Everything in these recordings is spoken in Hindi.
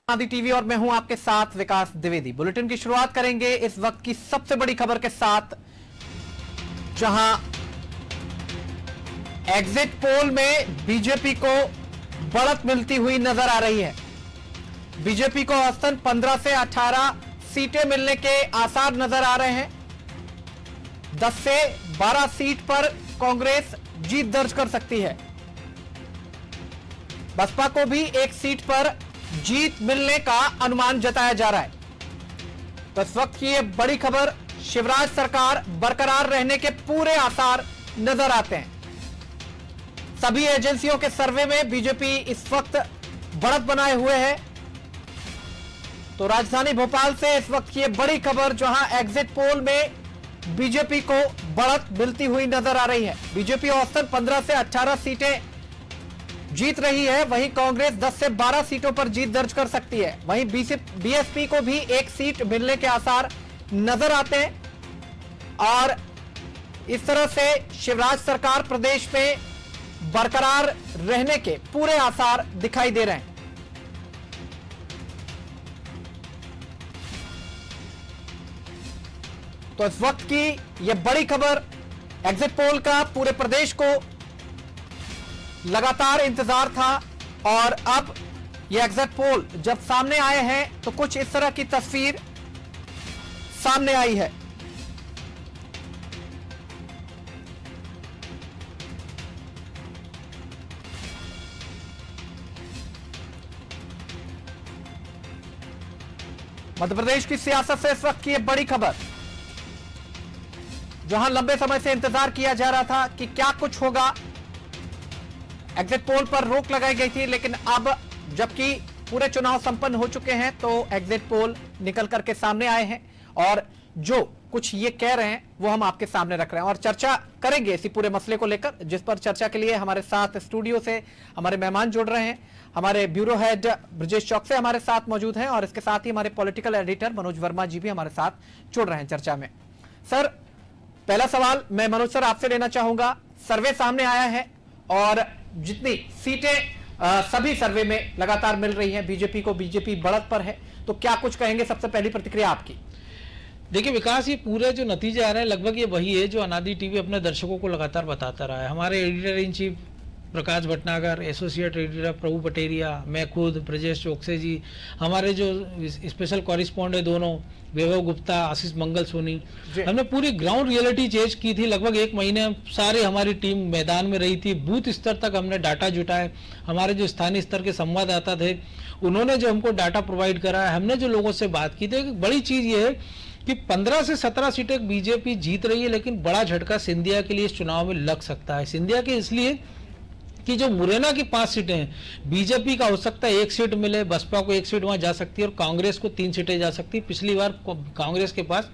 आदि टीवी और मैं हूं आपके साथ विकास द्विवेदी। बुलेटिन की शुरुआत करेंगे इस वक्त की सबसे बड़ी खबर के साथ, जहां एग्जिट पोल में बीजेपी को बढ़त मिलती हुई नजर आ रही है। बीजेपी को औसतन 15 से 18 सीटें मिलने के आसार नजर आ रहे हैं। 10 से 12 सीट पर कांग्रेस जीत दर्ज कर सकती है। बसपा को भी एक सीट पर जीत मिलने का अनुमान जताया जा रहा है। तो इस वक्त की यह बड़ी खबर, शिवराज सरकार बरकरार रहने के पूरे आसार नजर आते हैं। सभी एजेंसियों के सर्वे में बीजेपी इस वक्त बढ़त बनाए हुए है। तो राजधानी भोपाल से इस वक्त की यह बड़ी खबर, जहां एग्जिट पोल में बीजेपी को बढ़त मिलती हुई नजर आ रही है। बीजेपी औसतन 15 से 18 सीटें जीत रही है, वहीं कांग्रेस 10 से 12 सीटों पर जीत दर्ज कर सकती है। वहीं बीएसपी को भी एक सीट मिलने के आसार नजर आते हैं और इस तरह से शिवराज सरकार प्रदेश में बरकरार रहने के पूरे आसार दिखाई दे रहे हैं। तो इस वक्त की यह बड़ी खबर, एग्जिट पोल का पूरे प्रदेश को लगातार इंतजार था और अब यह एग्जिट पोल जब सामने आए हैं तो कुछ इस तरह की तस्वीर सामने आई है। मध्य प्रदेश की सियासत से इस वक्त की यह बड़ी खबर, जहां लंबे समय से इंतजार किया जा रहा था कि क्या कुछ होगा। एग्जिट पोल पर रोक लगाई गई थी, लेकिन अब जबकि पूरे चुनाव संपन्न हो चुके हैं तो एग्जिट पोल निकल करके सामने आए हैं और जो कुछ ये कह रहे हैं वो हम आपके सामने रख रहे हैं और चर्चा करेंगे इसी पूरे मसले को लेकर, जिस पर चर्चा के लिए हमारे साथ स्टूडियो से हमारे मेहमान जुड़ रहे हैं। हमारे ब्यूरो हेड ब्रजेश चौकसे हमारे साथ मौजूद हैं और इसके साथ ही हमारे पॉलिटिकल एडिटर मनोज वर्मा जी भी हमारे साथ जुड़ रहे हैं चर्चा में। सर, पहला सवाल मैं मनोज सर आपसे लेना चाहूंगा। सर्वे सामने आया है और जितनी सीटें सभी सर्वे में लगातार मिल रही हैं बीजेपी को, बीजेपी बढ़त पर है, तो क्या कुछ कहेंगे? सबसे पहली प्रतिक्रिया आपकी। देखिए विकास, ये पूरे जो नतीजे आ रहे हैं लगभग ये वही है जो अनादि टीवी अपने दर्शकों को लगातार बताता रहा है। हमारे editor in chief Prakash Bhatnagar, associate editor Prabhu Pateria, मैं खुद ब्रजेश चौकसे जी, हमारे जो स्पेशल कॉरिस्पॉन्डेंट दोनों वैभव गुप्ता, आशीष मंगल सोनी, हमने पूरी ग्राउंड रियलिटी चेक की थी। लगभग एक महीने सारे हमारी टीम मैदान में रही थी। बूथ स्तर तक हमने डाटा जुटाए। हमारे जो स्थानीय स्तर के संवाददाता थे उन्होंने जो हमको डाटा प्रोवाइड करा है, हमने जो लोगों से बात की थी। बड़ी चीज ये है कि 15 से 17 सीटें बीजेपी जीत रही है, लेकिन बड़ा झटका सिंधिया के लिए इस चुनाव में लग सकता है। सिंधिया के इसलिए कि जो मुरैना की 5 सीटें हैं, बीजेपी का हो सकता है 1 सीट मिले, बसपा को 1 सीट वहां जा सकती है और कांग्रेस को 3 सीटें जा सकती है। पिछली बार कांग्रेस के पास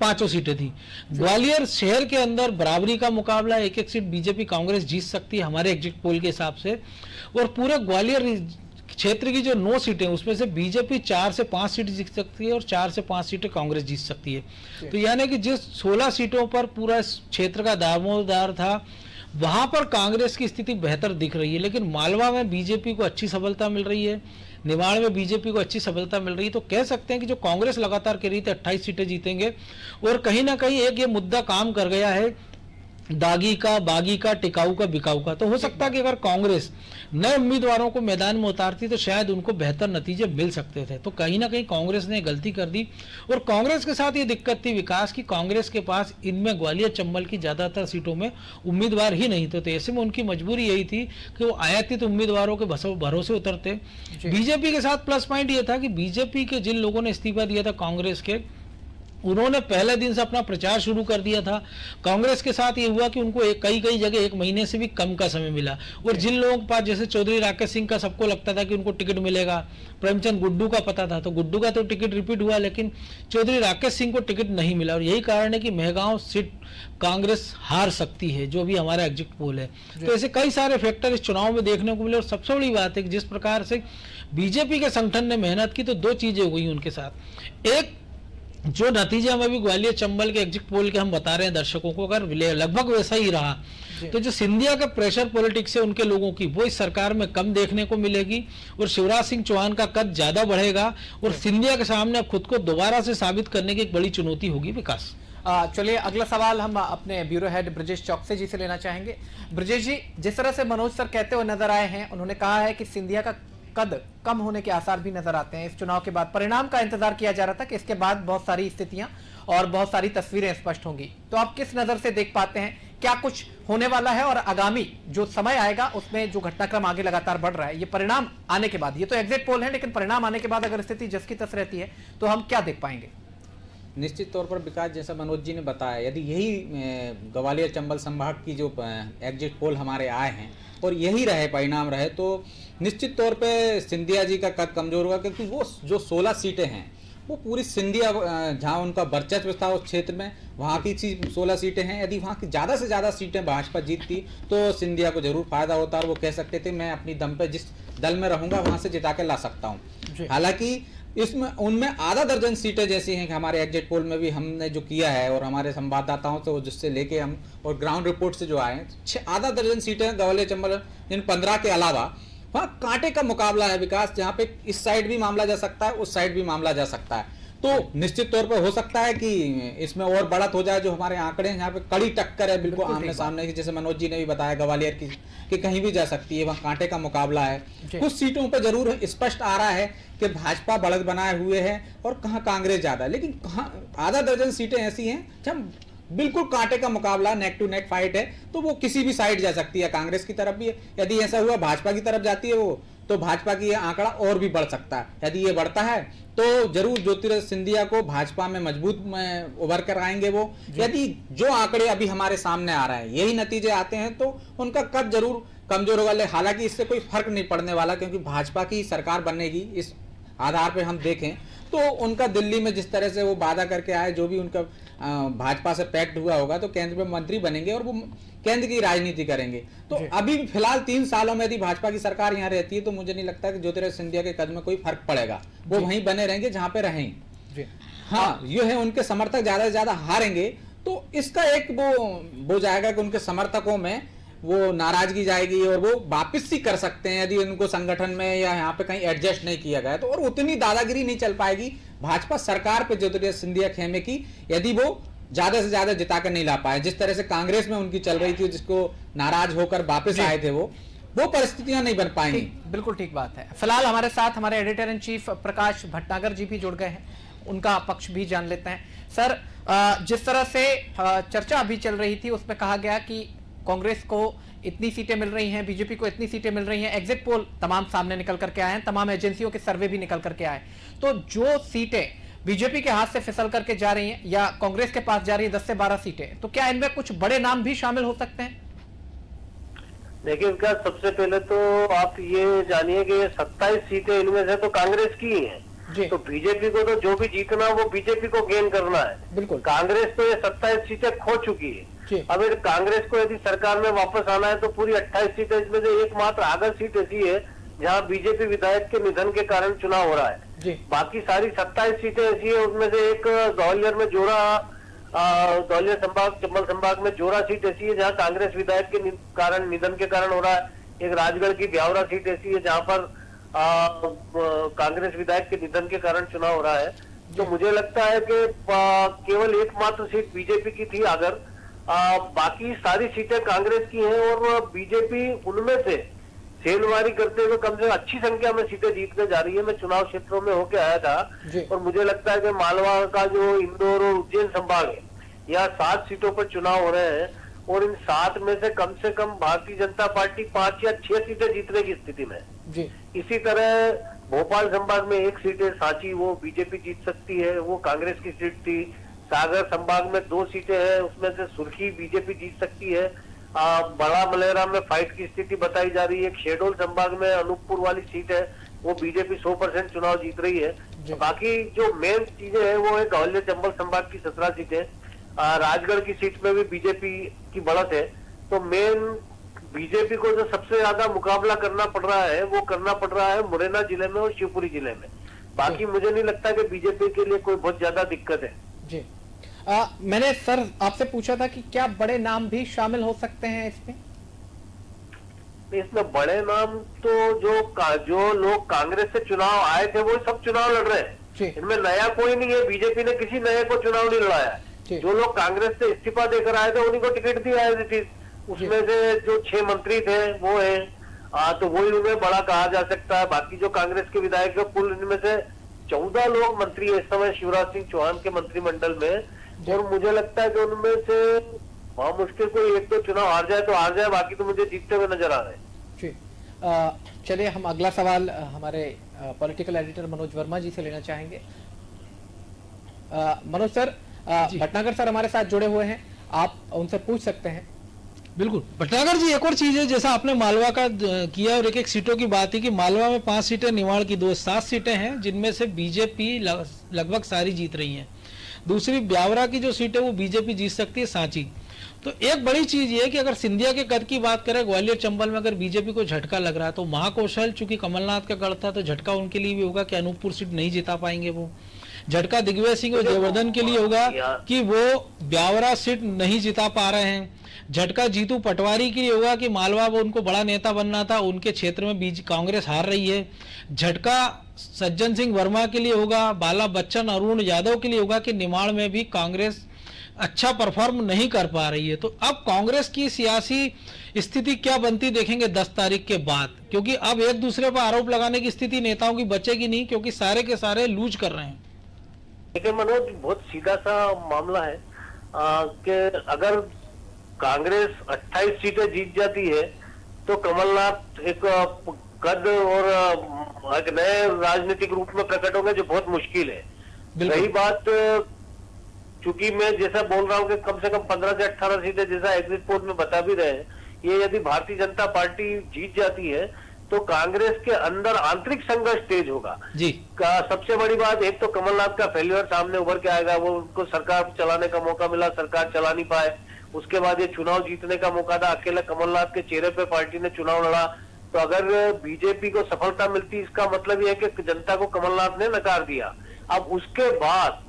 5 सीटें थी। ग्वालियर शहर के अंदर बराबरी का मुकाबला, 1-1 सीट बीजेपी कांग्रेस जीत सकती है हमारे एग्जिट पोल के हिसाब से। और पूरे ग्वालियर क्षेत्र की जो 9 सीटें, उसमें से बीजेपी 4 से 5 सीट जीत सकती है और 4 से 5 सीटें कांग्रेस जीत सकती है। तो यानी कि जिस 16 सीटों पर पूरा क्षेत्र का दारोमदार था, वहां पर कांग्रेस की स्थिति बेहतर दिख रही है। लेकिन मालवा में बीजेपी को अच्छी सफलता मिल रही है, निमाड़ में बीजेपी को अच्छी सफलता मिल रही है। तो कह सकते हैं कि जो कांग्रेस लगातार कह रही थी 28 सीटें जीतेंगे, और कहीं ना कहीं एक ये मुद्दा काम कर गया है, दागी का, बागी का, टिकाऊ का, बिकाऊ का। तो हो सकता है कि अगर कांग्रेस नए उम्मीदवारों को मैदान में उतारती तो शायद उनको बेहतर नतीजे मिल सकते थे। तो कहीं ना कहीं कांग्रेस ने गलती कर दी। और कांग्रेस के साथ ये दिक्कत थी विकास की, कांग्रेस के पास इनमें ग्वालियर चंबल की ज्यादातर सीटों में उम्मीदवार ही नहीं थे। तो ऐसे में उनकी मजबूरी यही थी कि वो आयातित उम्मीदवारों के भरोसे उतरते। बीजेपी के साथ प्लस पॉइंट ये था कि बीजेपी के जिन लोगों ने इस्तीफा दिया था कांग्रेस के, उन्होंने पहले दिन से अपना प्रचार शुरू कर दिया था। कांग्रेस के साथ ये हुआ कि उनको कई जगह 1 महीने से भी कम का समय मिला। और जिन लोगों के पास, जैसे चौधरी राकेश सिंह का सबको लगता था कि उनको टिकट मिलेगा, प्रेमचंद गुड्डू का पता था, तो गुड्डू का तो टिकट रिपीट हुआ, लेकिन चौधरी राकेश सिंह को टिकट नहीं मिला। और यही कारण है कि मेहगांव सीट कांग्रेस हार सकती है, जो भी हमारा एग्जिट पोल है। तो ऐसे कई सारे फैक्टर इस चुनाव में देखने को मिले। और सबसे बड़ी बात है कि जिस प्रकार से बीजेपी के संगठन ने मेहनत की, तो 2 चीजें हो गई उनके साथ। एक, जो नतीजा हम अभी ग्वालियर चंबल के एग्जिट पोल के हम बता रहे हैं दर्शकों को, अगर लगभग वैसा ही रहा तो जो सिंधिया का प्रेशर पॉलिटिक्स है उनके लोगों की, वो इस सरकार में कम देखने को मिलेगी और शिवराज सिंह चौहान का कद ज्यादा बढ़ेगा और सिंधिया के सामने अब खुद को दोबारा से साबित करने की एक बड़ी चुनौती होगी विकास। चलिए अगला सवाल हम अपने ब्यूरो हेड ब्रजेश चौकसे जी से लेना चाहेंगे। ब्रजेश जी, जिस तरह से मनोज सर कहते हुए नजर आए हैं, उन्होंने कहा है कि सिंधिया का कद कम होने के आसार भी नजर आते हैं। इस चुनाव के बाद परिणाम का इंतजार किया जा रहा था कि इसके बाद बहुत सारी स्थितियां और बहुत सारी तस्वीरें स्पष्ट होंगी, तो आप किस नजर से देख पाते हैं, क्या कुछ होने वाला है और आगामी जो समय आएगा उसमें जो घटनाक्रम आगे लगातार बढ़ रहा है, ये परिणाम आने के बाद, ये तो एग्जिट पोल है, लेकिन परिणाम आने के बाद अगर स्थिति जस की तस रहती है तो हम क्या देख पाएंगे? निश्चित तौर पर विकास, जैसा मनोज जी ने बताया, यदि यही ग्वालियर चंबल संभाग की जो एग्जिट पोल हमारे आए हैं और यही रहे परिणाम रहे, तो निश्चित तौर पे सिंधिया जी का कद कमजोर होगा, क्योंकि वो जो 16 सीटें हैं वो पूरी सिंधिया, जहां उनका वर्चस्व था उस क्षेत्र में, वहां की 16 सीटें हैं। यदि वहां की ज़्यादा से ज़्यादा सीटें भाजपा जीतती तो सिंधिया को जरूर फायदा होता और वो कह सकते थे मैं अपनी दम पे जिस दल में रहूंगा वहां से जिता के ला सकता हूँ। हालांकि इसमें उनमें आधा दर्जन सीटें जैसी हैं कि हमारे एग्जिट पोल में भी हमने जो किया है और हमारे संवाददाताओं से जिससे लेके हम और ग्राउंड रिपोर्ट से जो आए, आधा दर्जन सीटें ग्वालियर चंबल इन 15 के अलावा वहाँ कांटे का मुकाबला है विकास, जहाँ पे इस साइड भी मामला जा सकता है, उस साइड भी मामला जा सकता है। तो निश्चित तौर पर हो सकता है कि इसमें और बढ़त हो जाए। जो हमारे आंकड़े हैं यहाँ पे कड़ी टक्कर है, बिल्कुल आमने सामने की, जैसे मनोज जी ने भी बताया ग्वालियर की कि कहीं भी जा सकती है, वहाँ कांटे का मुकाबला है। कुछ सीटों पर जरूर स्पष्ट आ रहा है कि भाजपा बढ़त बनाए हुए है और कहाँ कांग्रेस ज्यादा है, लेकिन कहाँ आधा दर्जन सीटें ऐसी हैं जहाँ बिल्कुल कांटे का मुकाबला, नेक टू नेक फाइट है, तो वो किसी भी साइड जा सकती है, कांग्रेस की तरफ भी है। यदि ऐसा हुआ भाजपा की तरफ जाती है वो, तो भाजपा की ये आंकड़ा और भी बढ़ सकता है। यदि ये बढ़ता है तो जरूर ज्योतिरादित्य सिंधिया को भाजपा में मजबूत में उभर कर आएंगे वो। यदि जो आंकड़े अभी हमारे सामने आ रहे हैं यही नतीजे आते हैं तो उनका कद जरूर कमजोर होगा। हालांकि इससे कोई फर्क नहीं पड़ने वाला, क्योंकि भाजपा की सरकार बनेगी इस आधार पर हम देखें तो उनका दिल्ली में जिस तरह से वो वादा करके आए, जो भी उनका भाजपा से पैक्ट हुआ होगा, तो केंद्र में मंत्री बनेंगे और वो केंद्र की राजनीति करेंगे। तो अभी फिलहाल 3 सालों में यदि भाजपा की सरकार यहाँ रहती है तो मुझे नहीं लगता कि ज्योतिरादित्य सिंधिया के कद में कोई फर्क पड़ेगा, वो वहीं बने रहेंगे जहां पे रहें। हाँ, ये है उनके समर्थक ज्यादा से ज्यादा हारेंगे तो इसका एक वो जाएगा कि उनके समर्थकों में वो नाराजगी जाएगी और वो वापस ही कर सकते हैं यदि उनको संगठन में या यहाँ पे कहीं एडजस्ट नहीं किया गया तो। और उतनी दादागिरी नहीं चल पाएगी भाजपा सरकार पे ज्योतिरादित्य सिंधिया खेमे की, यदि वो ज्यादा से ज्यादा जिता कर नहीं ला पाए। जिस तरह से कांग्रेस में उनकी चल रही थी, जिसको नाराज होकर वापस आए थे, वो परिस्थितियां नहीं बन पाएंगी। बिल्कुल ठीक बात है। फिलहाल हमारे साथ हमारे editor in chief Prakash Bhatnagar जी भी जुड़ गए हैं, उनका पक्ष भी जान लेते हैं। सर, जिस तरह से चर्चा अभी चल रही थी उसमें कहा गया कि कांग्रेस को इतनी सीटें मिल रही हैं, बीजेपी को इतनी सीटें मिल रही हैं, एग्जिट पोल तमाम सामने निकल करके आए हैं, तमाम एजेंसियों के सर्वे भी निकल करके आए, तो जो सीटें बीजेपी के हाथ से फिसल करके जा रही हैं या कांग्रेस के पास जा रही है 10 से 12 सीटें, तो क्या इनमें कुछ बड़े नाम भी शामिल हो सकते हैं? देखिए विकास, सबसे पहले तो आप ये जानिए कि 27 सीटें इनमें से तो कांग्रेस की ही हैं, तो बीजेपी को तो जो भी जीतना वो बीजेपी को गेन करना है। बिल्कुल, कांग्रेस तो ये 27 सीटें खो चुकी है। अब कांग्रेस को यदि सरकार में वापस आना है तो पूरी 28 सीटें, इसमें से एकमात्र आगर सीट ऐसी है जहां बीजेपी विधायक के निधन के कारण चुनाव हो रहा है। बाकी सारी 27 सीटें ऐसी है, उसमें से एक ग्वालियर में जोड़ा, ग्वालियर संभाग चंबल संभाग में जोड़ा सीट ऐसी है जहां कांग्रेस विधायक के कारण निधन के कारण हो रहा है। एक राजगढ़ की ब्यावरा सीट ऐसी है जहां पर कांग्रेस विधायक के निधन के कारण चुनाव हो रहा है। तो मुझे लगता है कि केवल एकमात्र सीट बीजेपी की थी अगर, बाकी सारी सीटें कांग्रेस की हैं और बीजेपी उनमें से सेलवारी करते हुए कम से कम अच्छी संख्या में सीटें जीतने जा रही है। मैं चुनाव क्षेत्रों में होके आया था और मुझे लगता है कि मालवा का जो इंदौर और उज्जैन संभाग है, यहाँ 7 सीटों पर चुनाव हो रहे हैं और इन 7 में से कम भारतीय जनता पार्टी 5 या 6 सीटें जीतने की स्थिति में है। इसी तरह भोपाल संभाग में 1 सीट है सांची, वो बीजेपी जीत सकती है, वो कांग्रेस की सीट थी। सागर संभाग में 2 सीटें हैं, उसमें से सुर्खी बीजेपी जीत सकती है। बड़ा मलेरा में फाइट की स्थिति बताई जा रही है। शेडोल संभाग में अनूपपुर वाली सीट है, वो बीजेपी 100% चुनाव जीत रही है। बाकी जो मेन चीजें हैं वो है ग्वालियर चंबल संभाग की 17 सीटें, राजगढ़ की सीट में भी बीजेपी की बढ़त है। तो मेन बीजेपी को जो सबसे ज्यादा मुकाबला करना पड़ रहा है वो करना पड़ रहा है मुरैना जिले में और शिवपुरी जिले में। बाकी मुझे नहीं लगता कि बीजेपी के लिए कोई बहुत ज्यादा दिक्कत है जी। मैंने सर आपसे पूछा था कि क्या बड़े नाम भी शामिल हो सकते हैं इसमें बड़े नाम तो जो लोग कांग्रेस से चुनाव आए थे वो सब चुनाव लड़ रहे हैं, इनमें नया कोई नहीं है। बीजेपी ने किसी नए को चुनाव नहीं लड़ाया है। जो लोग कांग्रेस से इस्तीफा देकर आए थे उन्हीं को टिकट दिया है। उसमें से जो 6 मंत्री थे वो है, तो वही उन्हें बड़ा कहा जा सकता है। बाकी जो कांग्रेस के विधायक है कुल इनमें से 14 लोग मंत्री है इस समय शिवराज सिंह चौहान के मंत्रिमंडल में, और मुझे लगता है कि उनमें से वहां मुश्किल कोई 1-2 चुनाव हार जाए तो हार जाए, बाकी तो मुझे जीतते हुए नजर आ रहे हैं जी। चलिए हम अगला सवाल हमारे पॉलिटिकल एडिटर मनोज वर्मा जी से लेना चाहेंगे। मनोज सर, भटनागर सर हमारे साथ जुड़े हुए हैं, आप उनसे पूछ सकते हैं। बिल्कुल भटनागर जी, एक और चीज है, जैसा आपने मालवा का किया और एक सीटों की बात है कि मालवा में 5 सीटें, निवाड़ की 2, 7 सीटें हैं जिनमें से बीजेपी लगभग सारी जीत रही है। दूसरी ब्यावरा की जो सीट है वो बीजेपी जीत सकती है, सांची। तो एक बड़ी चीज ये है कि अगर सिंधिया के कद की बात करें, ग्वालियर चंबल में अगर बीजेपी को झटका लग रहा है तो महाकौशल चूंकि कमलनाथ का गढ़ था तो झटका उनके लिए भी होगा कि अनूपपुर सीट नहीं जिता पाएंगे वो। झटका दिग्विजय सिंह और जयवर्धन के लिए होगा कि वो ब्यावरा सीट नहीं जिता पा रहे हैं। झटका जीतू पटवारी के लिए होगा कि मालवा वो उनको बड़ा नेता बनना था, उनके क्षेत्र में कांग्रेस हार रही है। झटका सज्जन सिंह वर्मा के लिए होगा, बाला बच्चन अरुण यादव के लिए होगा कि निमाड़ में भी कांग्रेस अच्छा परफॉर्म नहीं कर पा रही है। तो अब कांग्रेस की सियासी स्थिति क्या बनती देखेंगे 10 तारीख के बाद, क्योंकि अब एक दूसरे पर आरोप लगाने की स्थिति नेताओं की बचेगी नहीं, क्योंकि सारे के सारे लूज कर रहे हैं। देखिए मनोज, बहुत सीधा सा मामला है कि अगर कांग्रेस 28 सीटें जीत जाती है तो कमलनाथ एक कद और एक नए राजनीतिक रूप में प्रकट होंगे जो बहुत मुश्किल है। रही बात, चूंकि मैं जैसा बोल रहा हूँ कि कम से कम 15 से 18 सीटें जैसा एग्जिट पोल में बता भी रहे हैं, ये यदि भारतीय जनता पार्टी जीत जाती है तो कांग्रेस के अंदर आंतरिक संघर्ष तेज होगा जी। सबसे बड़ी बात, एक तो कमलनाथ का फेल्यूर सामने उभर के आएगा, वो उनको सरकार चलाने का मौका मिला, सरकार चला नहीं पाए। उसके बाद ये चुनाव जीतने का मौका था, अकेले कमलनाथ के चेहरे पे पार्टी ने चुनाव लड़ा। तो अगर बीजेपी को सफलता मिलती, इसका मतलब यह है कि जनता को कमलनाथ ने नकार दिया। अब उसके बाद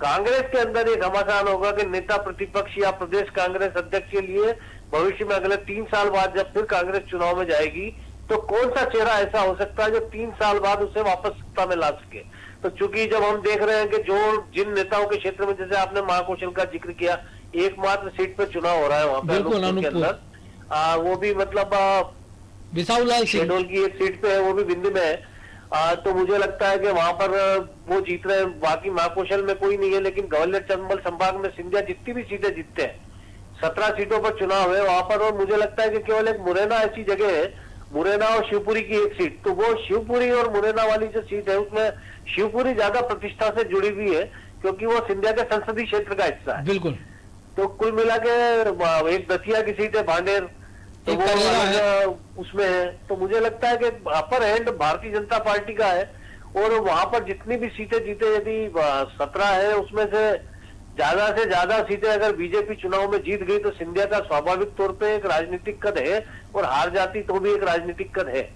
कांग्रेस के अंदर एक घमासान होगा कि नेता प्रतिपक्ष या प्रदेश कांग्रेस अध्यक्ष के लिए भविष्य में अगले 3 साल बाद जब फिर कांग्रेस चुनाव में जाएगी तो कौन सा चेहरा ऐसा हो सकता है जो 3 साल बाद उसे वापस सत्ता में ला सके। तो चूंकि जब हम देख रहे हैं कि जिन नेताओं के क्षेत्र में, जैसे आपने महाकौशल का जिक्र किया, एकमात्र सीट पे चुनाव हो रहा है वहां पे अनूपपुर के अंदर, वो भी मतलब बिसाऊलाल शेडोल की एक सीट पे है, वो भी बिंदी में है। तो मुझे लगता है कि वहां पर वो जीत रहे हैं। बाकी महाकौशल में कोई नहीं है, लेकिन ग्वालियर चंबल संभाग में सिंधिया जितनी भी सीटें जीतते हैं, 17 सीटों पर चुनाव है वहां पर, और मुझे लगता है कि केवल एक मुरैना ऐसी जगह है, मुरैना और शिवपुरी की एक सीट, तो वो शिवपुरी और मुरैना वाली जो सीट है उसमें शिवपुरी ज्यादा प्रतिष्ठा से जुड़ी हुई है क्योंकि वो सिंधिया के संसदीय क्षेत्र का हिस्सा है। बिल्कुल। तो कुल मिला के एक दतिया की सीट है, भांडेर, तो वो है। उसमें है। तो मुझे लगता है कि upper hand Bharatiya Janata party का है, और वहां पर जितनी भी सीटें जीते, यदि 17 है उसमें से ज्यादा सीटें अगर बीजेपी चुनाव में जीत गई तो सिंधिया का स्वाभाविक तौर पे एक राजनीतिक कद है, और हार जाती तो भी एक राजनीतिक कद है।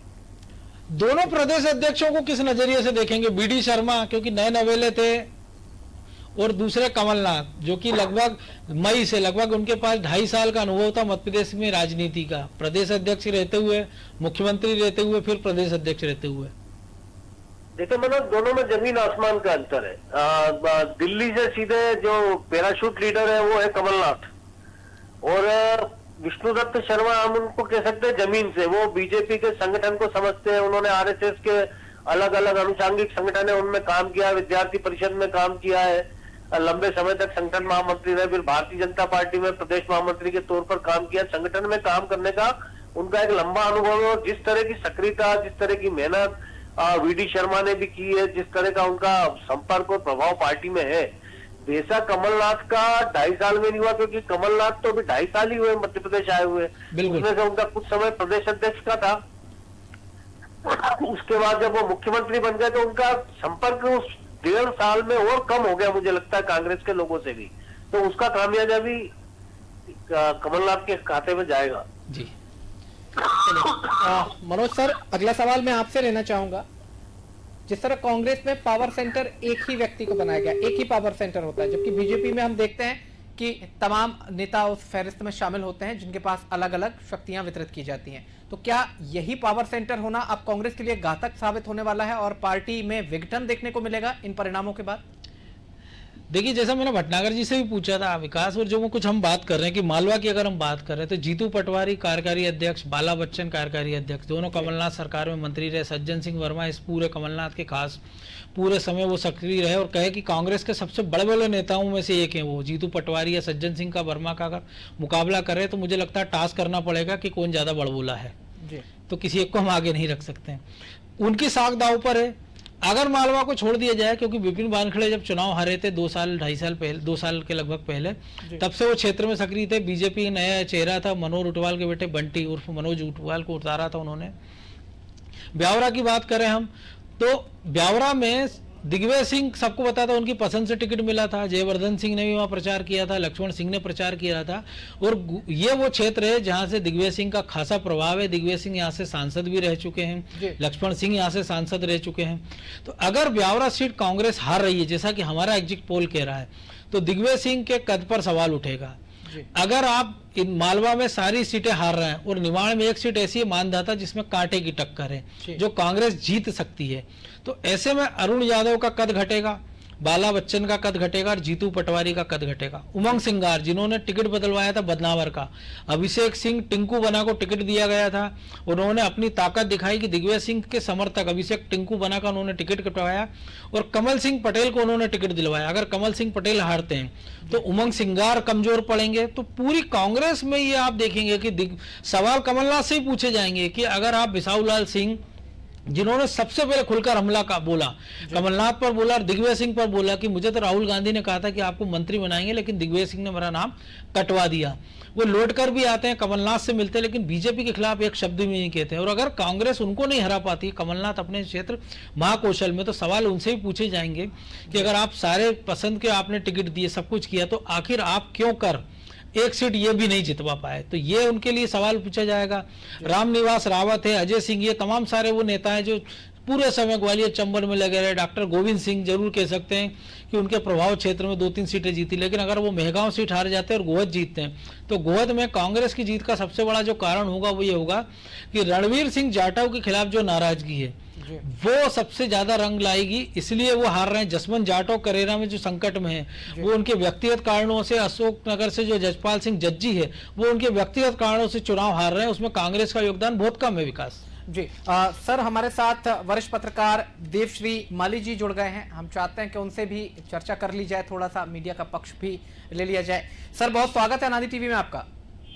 दोनों प्रदेश अध्यक्षों को किस नजरिए से देखेंगे? बीडी शर्मा क्योंकि नए नवेले थे, और दूसरे कमलनाथ जो कि लगभग मई से लगभग उनके पास 2.5 साल का अनुभव था मध्य प्रदेश में राजनीति का, प्रदेश अध्यक्ष रहते हुए, मुख्यमंत्री रहते हुए, फिर प्रदेश अध्यक्ष रहते हुए। देखिए मनोज, दोनों में जमीन आसमान का अंतर है। दिल्ली से सीधे जो पैराशूट लीडर है वो है कमलनाथ, और विष्णुदत्त शर्मा हम उनको कह सकते हैं जमीन से, वो बीजेपी के संगठन को समझते हैं। उन्होंने आरएसएस के अलग अलग अनुषांगिक संगठन है उनमें काम किया, विद्यार्थी परिषद में काम किया है, लंबे समय तक संगठन महामंत्री रहे, फिर भारतीय जनता पार्टी में प्रदेश महामंत्री के तौर पर काम किया। संगठन में काम करने का उनका एक लंबा अनुभव है, और जिस तरह की सक्रियता, जिस तरह की मेहनत वीडी शर्मा ने भी की है, जिस तरह का उनका संपर्क और प्रभाव पार्टी में है, वैसा कमलनाथ का 2.5 साल में नहीं हुआ, क्योंकि कमलनाथ तो अभी 2.5 साल ही हुए मध्य प्रदेश आए हुए। उसमें से उनका कुछ समय प्रदेश अध्यक्ष का था, उसके बाद जब वो मुख्यमंत्री बन गए तो उनका संपर्क उस 1.5 साल में और कम हो गया, मुझे लगता है कांग्रेस के लोगों से भी। तो उसका खामियाजा भी कमलनाथ के खाते में जाएगा। जी मनोज सर, अगला सवाल मैं आपसे लेना चाहूंगा। जिस तरह कांग्रेस में पावर सेंटर एक ही व्यक्ति को बनाया गया, एक ही पावर सेंटर होता है, जबकि बीजेपी में हम देखते हैं कि तमाम नेता उस फहरिस्त में शामिल होते हैं जिनके पास अलग अलग शक्तियां वितरित की जाती हैं। तो क्या यही पावर सेंटर होना अब कांग्रेस के लिए घातक साबित होने वाला है और पार्टी में विघटन देखने को मिलेगा इन परिणामों के बाद? देखिए, जैसा मैंने भटनागर जी से भी पूछा था विकास, और जो कुछ हम बात कर रहे हैं कि मालवा की अगर हम बात कर रहे हैं तो जीतू पटवारी कार्यकारी अध्यक्ष, बाला बच्चन कार्यकारी अध्यक्ष, दोनों कमलनाथ सरकार में मंत्री रहे। सज्जन सिंह वर्मा इस पूरे कमलनाथ के खास पूरे समय वो सक्रिय रहे और कहे कि कांग्रेस के सबसे बड़े बड़े नेताओं में से एक है वो। जीतू पटवारी या सज्जन सिंह का, वर्मा का अगर मुकाबला करे तो मुझे लगता है टास्क करना पड़ेगा कि कौन ज्यादा बड़बोला है। तो किसी एक को हम आगे नहीं रख सकते हैं। उनकी साख दाव पर है। अगर मालवा को छोड़ दिया जाए, क्योंकि विपिन वानखेड़े जब चुनाव हारे थे 2 साल 2.5 साल पहले, 2 साल के लगभग पहले, तब से वो क्षेत्र में सक्रिय थे। बीजेपी नया चेहरा था, मनोहर ऊंटवाल के बेटे बंटी उर्फ मनोज ऊंटवाल को उतारा था उन्होंने। ब्यावरा की बात करें हम तो ब्यावरा में दिग्विजय सिंह सबको पता था, उनकी पसंद से टिकट मिला था। जयवर्धन सिंह ने भी वहाँ प्रचार किया था, लक्ष्मण सिंह ने प्रचार किया था, और ये वो क्षेत्र है जहाँ से दिग्विजय सिंह का खासा प्रभाव है। दिग्विजय सिंह यहाँ से सांसद भी रह चुके हैं, लक्ष्मण सिंह यहाँ से सांसद रह चुके हैं। तो अगर ब्यावरा सीट कांग्रेस हार रही है, जैसा कि हमारा एग्जिट पोल कह रहा है, तो दिग्विजय सिंह के कद पर सवाल उठेगा। अगर आप इन मालवा में सारी सीटें हार रहे हैं और निमाड़ में एक सीट ऐसी है मानदाता जिसमें कांटे की टक्कर है, जो कांग्रेस जीत सकती है, तो ऐसे में अरुण यादव का कद घटेगा, बाला बच्चन का कद घटेगा और जीतू पटवारी का कद घटेगा। उमंग सिंगार जिन्होंने टिकट बदलवाया था बदनावर का, अभिषेक सिंह टिंकू बना को टिकट दिया गया था, उन्होंने अपनी ताकत दिखाई कि दिग्विजय सिंह के समर्थक अभिषेक टिंकू बना का उन्होंने टिकट कटवाया और कमल सिंह पटेल को उन्होंने टिकट दिलवाया। अगर कमल सिंह पटेल हारते हैं तो उमंग सिंगार कमजोर पड़ेंगे। तो पूरी कांग्रेस में ये आप देखेंगे कि सवाल कमलनाथ से ही पूछे जाएंगे कि अगर आप बिसाऊलाल सिंह, जिन्होंने सबसे पहले खुलकर हमला का बोला, कमलनाथ पर बोला और दिग्विजय सिंह पर बोला कि मुझे तो राहुल गांधी ने कहा था कि आपको मंत्री बनाएंगे, लेकिन दिग्विजय सिंह ने मेरा नाम कटवा दिया। वो लौट कर भी आते हैं, कमलनाथ से मिलते हैं, लेकिन बीजेपी के खिलाफ एक शब्द भी नहीं कहते हैं। और अगर कांग्रेस उनको नहीं हरा पाती, कमलनाथ अपने क्षेत्र महाकौशल में, तो सवाल उनसे भी पूछे जाएंगे कि अगर आप सारे पसंद के आपने टिकट दिए, सब कुछ किया, तो आखिर आप क्यों कर एक सीट ये भी नहीं जितवा पाए। तो ये उनके लिए सवाल पूछा जाएगा। रामनिवास रावत है, अजय सिंह, ये तमाम सारे वो नेता हैं जो पूरे समय ग्वालियर चंबल में लगे रहे। डॉक्टर गोविंद सिंह जरूर कह सकते हैं कि उनके प्रभाव क्षेत्र में 2-3 सीटें जीती, लेकिन अगर वो मेहगांव सीट हार जाते हैं और गोहद जीतते हैं, तो गोहद में कांग्रेस की जीत का सबसे बड़ा जो कारण होगा वो ये होगा कि रणवीर सिंह जाटव के खिलाफ जो नाराजगी है वो सबसे ज्यादा रंग लाएगी, इसलिए वो हार रहे हैं। जसवंत जाटव करेरा में जो संकट में है वो उनके व्यक्तिगत कारणों से, अशोकनगर से जो जजपाल सिंह जज्जी है वो उनके व्यक्तिगत कारणों से चुनाव हार रहे हैं, उसमें कांग्रेस का योगदान बहुत कम है। विकास जी सर, हमारे साथ वरिष्ठ पत्रकार देवश्री माली जी जुड़ गए हैं। हम चाहते हैं कि उनसे भी चर्चा कर ली जाए, थोड़ा सा मीडिया का पक्ष भी ले लिया जाए। सर, बहुत स्वागत है अनादि टीवी में आपका।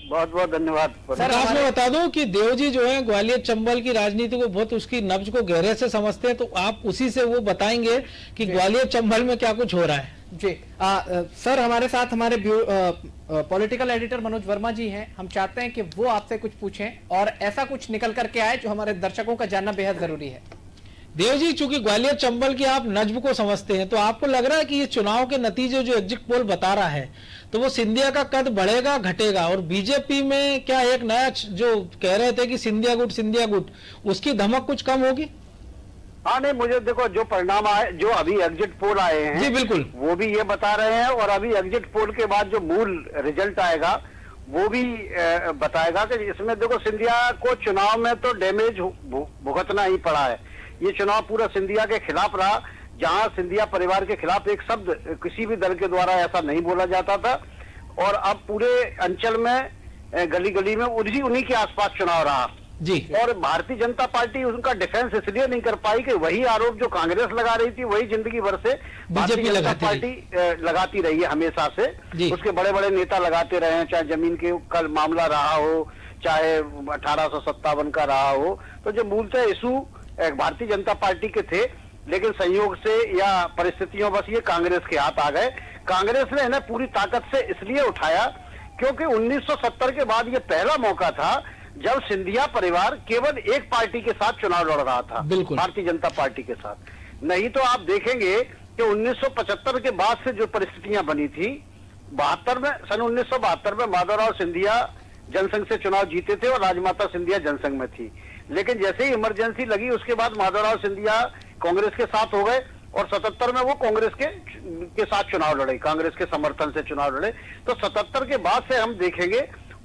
बहुत बहुत धन्यवाद सर। मैं बता दूं कि देव जी जो है ग्वालियर चंबल की राजनीति को बहुत, उसकी नब्ज को गहरे से समझते हैं, तो आप उसी से वो बताएंगे कि ग्वालियर चंबल में क्या कुछ हो रहा है। जी सर, हमारे साथ हमारे पॉलिटिकल एडिटर मनोज वर्मा जी हैं। हम चाहते हैं कि वो आपसे कुछ पूछें और ऐसा कुछ निकल करके आए जो हमारे दर्शकों का जानना बेहद जरूरी है। देव जी, चूंकि ग्वालियर चंबल की आप नज्म को समझते हैं, तो आपको लग रहा है कि ये चुनाव के नतीजे जो एग्जिट पोल बता रहा है, तो वो सिंधिया का कद बढ़ेगा घटेगा? और बीजेपी में क्या एक नया जो कह रहे थे कि सिंधिया गुट, उसकी धमक कुछ कम होगी? हाँ, नहीं, मुझे देखो जो परिणाम आए, जो अभी एग्जिट पोल आए हैं, जी बिल्कुल, वो भी ये बता रहे हैं, और अभी एग्जिट पोल के बाद जो मूल रिजल्ट आएगा वो भी बताएगा कि इसमें देखो सिंधिया को चुनाव में तो डैमेज भुगतना ही पड़ा है। ये चुनाव पूरा सिंधिया के खिलाफ रहा, जहां सिंधिया परिवार के खिलाफ एक शब्द किसी भी दल के द्वारा ऐसा नहीं बोला जाता था, और अब पूरे अंचल में गली गली में उन्हीं के आसपास चुनाव रहा जी। और भारतीय जनता पार्टी उनका डिफेंस इसलिए नहीं कर पाई कि वही आरोप जो कांग्रेस लगा रही थी वही जिंदगी भर से भारतीय जनता पार्टी लगाती रही है हमेशा से। उसके बड़े बड़े नेता लगाते रहे हैं, चाहे जमीन के कल मामला रहा हो, चाहे 1857 का रहा हो। तो जो मूलतः इशू भारतीय जनता पार्टी के थे, लेकिन संयोग से या परिस्थितियों बस ये कांग्रेस के हाथ आ गए। कांग्रेस ने इन्हें पूरी ताकत से इसलिए उठाया क्योंकि 1970 के बाद ये पहला मौका था जब सिंधिया परिवार केवल एक पार्टी के साथ चुनाव लड़ रहा था, भारतीय जनता पार्टी के साथ। नहीं तो आप देखेंगे कि 1975 के बाद से जो परिस्थितियां बनी थी, सन 1972 में माधवराव सिंधिया जनसंघ से चुनाव जीते थे और राजमाता सिंधिया जनसंघ में थी। लेकिन जैसे ही इमरजेंसी लगी उसके बाद माधवराव सिंधिया कांग्रेस के साथ हो गए और 77 में वो कांग्रेस के साथ चुनाव लड़े, कांग्रेस के समर्थन से चुनाव लड़े। तो 77 के बाद से हम देखेंगे